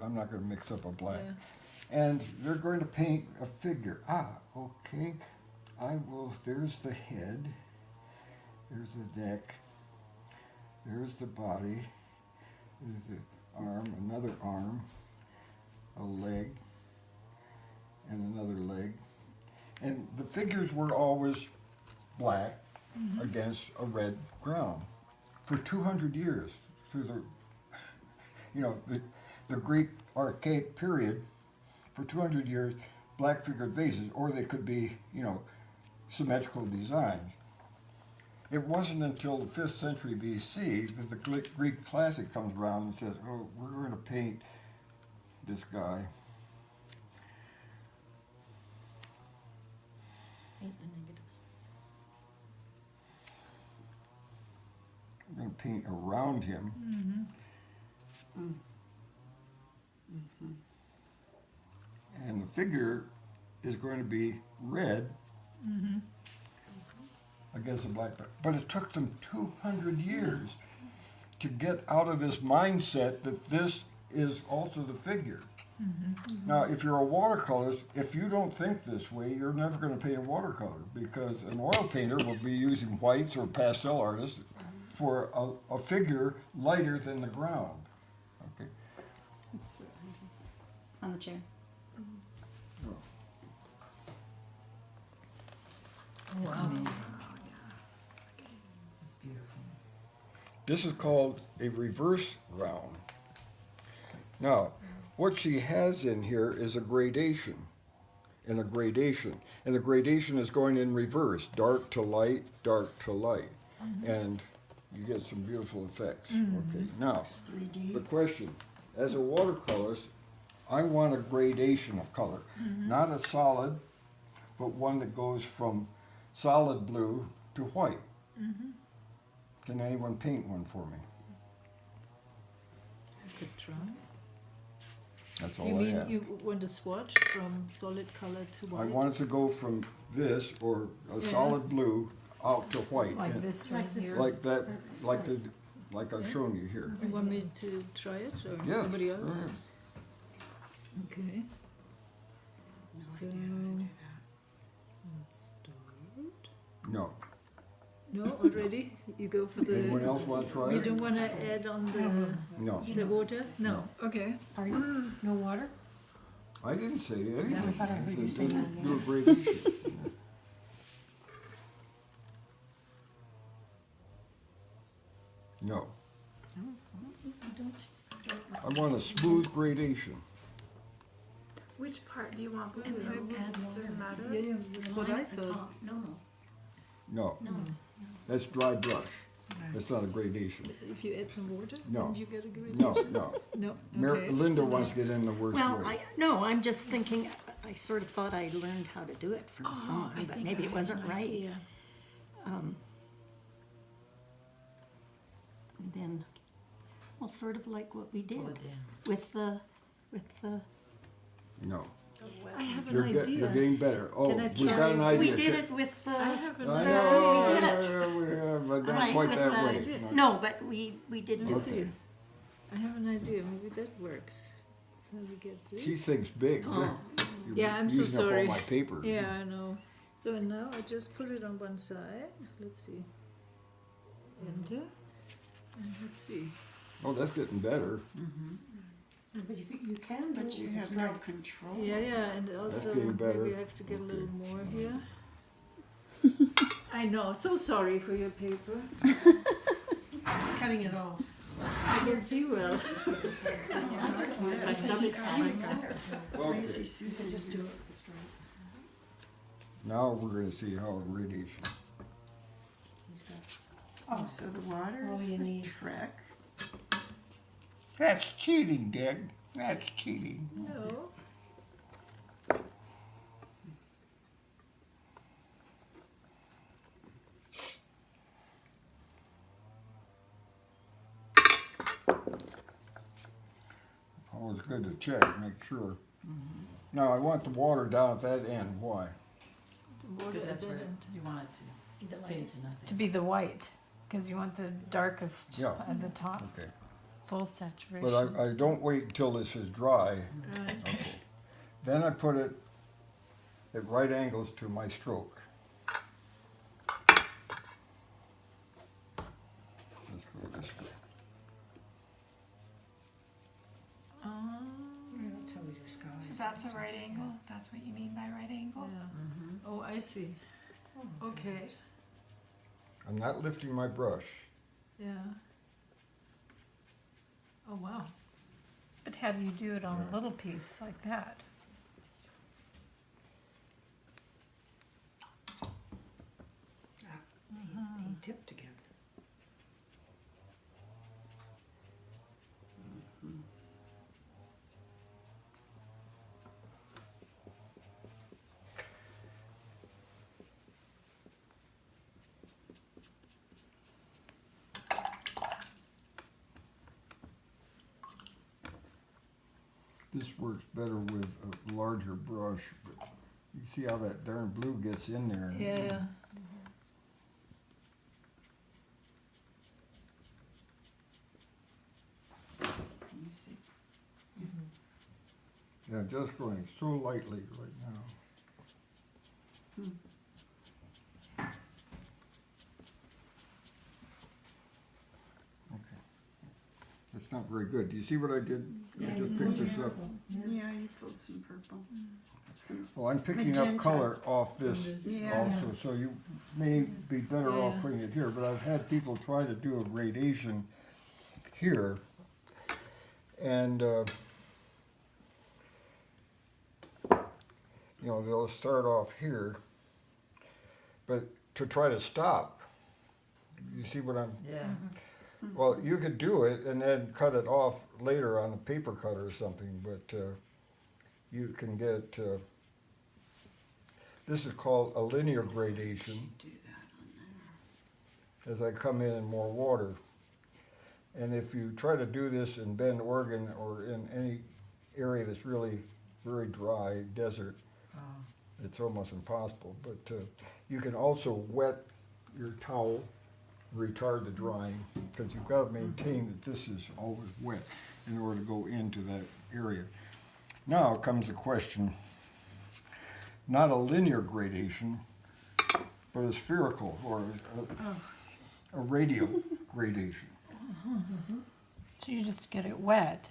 I'm not going to mix up a black. Yeah. And they're going to paint a figure. Okay. I will. There's the head. There's the neck. There's the body. There's the arm. Another arm. A leg. And another leg. And the figures were always black against a red ground for 200 years through the Greek archaic period. For 200 years, black figured vases, or they could be, symmetrical designs. It wasn't until the 5th century BC that the Greek classic comes around and says, oh, we're going to paint this guy. Paint the negatives. We're going to paint around him. And the figure is going to be red against the black. But it took them 200 years to get out of this mindset that this is also the figure. Now, if you're a watercolorist, if you don't think this way, you're never going to paint a watercolor, because an oil painter will be using whites, or pastel artists for a figure lighter than the ground. Okay. It's on the chair. Oh, wow. That's beautiful. This is called a reverse round. Now, what she has in here is a gradation, and a gradation. And the gradation is going in reverse, dark to light, and you get some beautiful effects. Okay. Now, the question, as a watercolorist, I want a gradation of color, not a solid, but one that goes from solid blue to white. Can anyone paint one for me? I could try. That's all You I mean have. you want to swatch from solid color to white? I want it to go from this, or a solid blue, out to white. Like And this right here. like that, like I've shown you here. You want me to try it, or Yes. somebody else? go ahead. Okay. So let's start. No. No, already? You go for the. Anyone else want to try You it? don't want to add on No. the water? No. Okay. Are you? No water? I didn't say anything. I thought I heard you say that. Do a gradation. No. I want a smooth gradation. Which part do you want blue? And Does it matter? Yeah, that's what I thought. No. No. That's dry brush. That's not a gradation. If you add some water, No. then you get a gradation. No. No. Okay. Linda wants to get in the worst Well, way. I'm just thinking, I sort of thought I learned how to do it from someone, I but think maybe I it have wasn't an right. idea. And then, well, sort of like what we did Pull it down. with the, No. I have an You're idea. getting better. Oh, Can I we've try? got an idea. we did it with the. I have an I idea. know, we did it. yeah, but not Right, quite with that the- way. No, but we did Let do me it. see. I have an idea. Maybe that works. So we get this. She thinks big. Oh. You're Yeah, I'm so using up sorry. all my paper. Yeah, I know. So now I just put it on one side. Let's see. Enter. And let's see. Oh, that's getting better. But you can, But you have no control. Yeah, and also getting better. maybe I have to get a little Okay. more here. I know. So sorry for your paper. Just cutting it off. I can see well. My stomach's tight. Okay. Just do it with the stripe. Now we're going to see how a gradation. Oh, so the water All is you the need. trick. That's cheating, Dick. That's cheating. No. Always good to check, make sure. Now I want the water down at that end. Why? The water Because that's at where that end. you want it to fade to To nothing. be the white, because you want the darkest Yeah. at the top. Okay. full saturation. But I don't wait until this is dry. Right. Okay. Then I put it at right angles to my stroke. Let's go this way. Yeah, that's how we do skies. So that's a right angle. That's what you mean by right angle. Yeah. Oh, I see. Okay. I'm not lifting my brush. Yeah. Oh, wow. But how do you do it on a little piece like that? Being tipped together. This works better with a larger brush, but you see how that darn blue gets in there. Yeah. You see? Yeah, just going so lightly right now. Okay. That's not very good. Do you see what I did? I just picked this up. Yeah, you pulled some purple. Well, I'm picking up Magenta. color off this Yeah. also, so you may be better off Yeah. putting it here, but I've had people try to do a gradation here, and you know, they'll start off here, but to try to stop, you see what I'm, Yeah. well, you could do it and then cut it off later on a paper cutter or something, but you can get, this is called a linear gradation, Do that on there. as I come in more water. And if you try to do this in Bend, Oregon, or in any area that's really very dry, desert, Oh. it's almost impossible. But you can also wet your towel, retard the drying, because you've got to maintain that this is always wet in order to go into that area. Now comes the question, not a linear gradation, but a spherical or a radial gradation. So you just get it wet.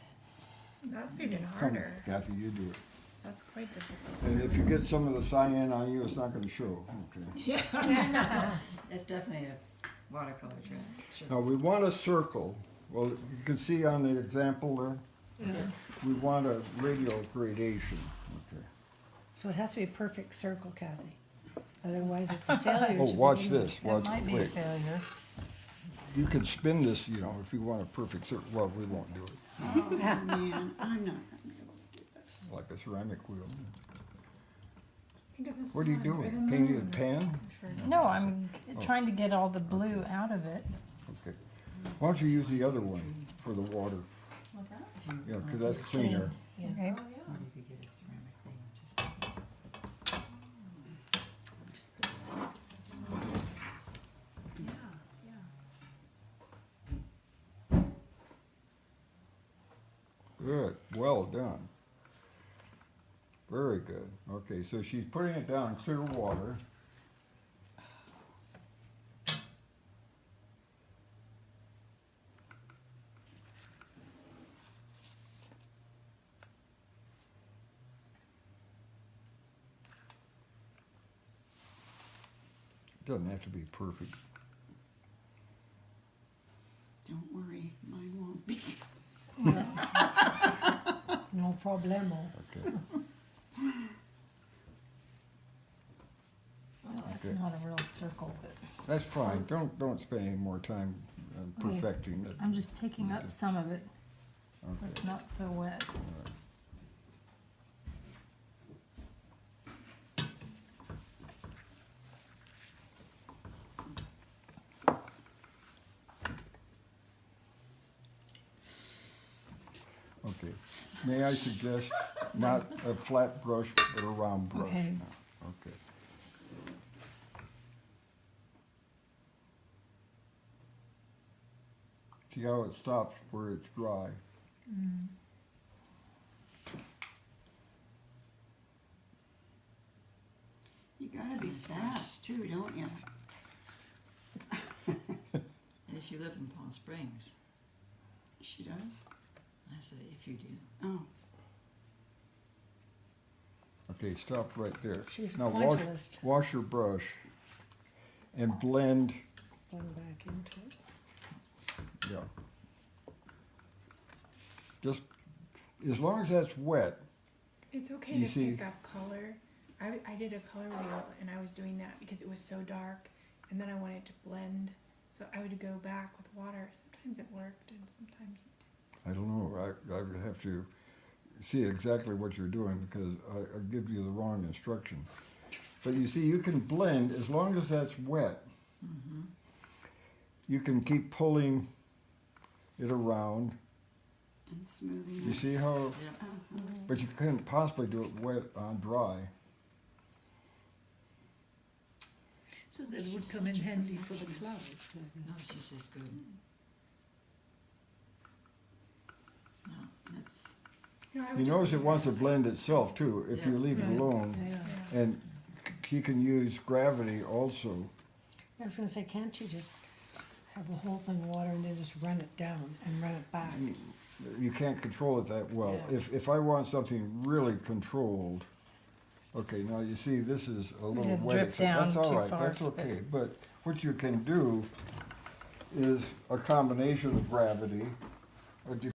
That's even Come, harder. Kathy, you do it. That's quite difficult. And if you get some of the cyan on you, it's not going to show. Okay. It's definitely a watercolor trick. Sure. Now we want a circle. Well, you can see on the example there, Yeah. we want a radial gradation. Okay. So it has to be a perfect circle, Kathy. Otherwise, it's a failure. Oh, to watch begin with. this. That Watch. might be a Wait. failure. You can spin this, you know, if you want a perfect circle. Well, we won't do it. Oh man, I'm not gonna be able to do this. Like a ceramic wheel. Think of the What are you sun or doing? the Painting a moon. pan? No, I'm Oh. trying to get all the blue out of it. Okay. Why don't you use the other one for the water? What's that? If you, Yeah, because that's cleaner. Okay. Or you could get a ceramic thing, just Just put this on. Good. Well done. Very good. Okay, so she's putting it down in clear water. Doesn't have to be perfect. Don't worry, mine won't be. No problemo. Okay. Well, it's Okay. not a real circle, but That's fine. Don't spend any more time perfecting it. I'm just taking up some of it, so Okay. it's not so wet. Okay. May I suggest not a flat brush, but a round brush? Okay. Okay. See how it stops where it's dry. You gotta be fast too, don't you? And if you live in Palm Springs, She does? I say if you do. Oh, Okay, stop right there. She's a Now pointillist. wash your brush and blend. Blend back into it. Yeah. Just as long as that's wet. It's okay You to see- pick up color. I did a color wheel and I was doing that because it was so dark and then I wanted to blend. So I would go back with water. Sometimes it worked and sometimes I don't know. I would have to see exactly what you're doing because I give you the wrong instruction. But you see, you can blend as long as that's wet. Mm-hmm. You can keep pulling it around. and smoothing You it. see how? Yep. But you couldn't possibly do it wet on dry. So that would She's come in such a handy for the perfectionist. clouds, I No, guess. she's just good. No, that's, no, I would You just notice it leave wants to as- blend itself too if you Yeah. leave it Right. alone. Yeah. Yeah. And you can use gravity also. I was gonna say, can't you just have the whole thing water and then just run it down and run it back? You can't control it that well. Yeah. If I want something really controlled, okay, now you see this is a little It'll wet. drip down That's all too right. far, That's but- okay. But what you can do is a combination of gravity, or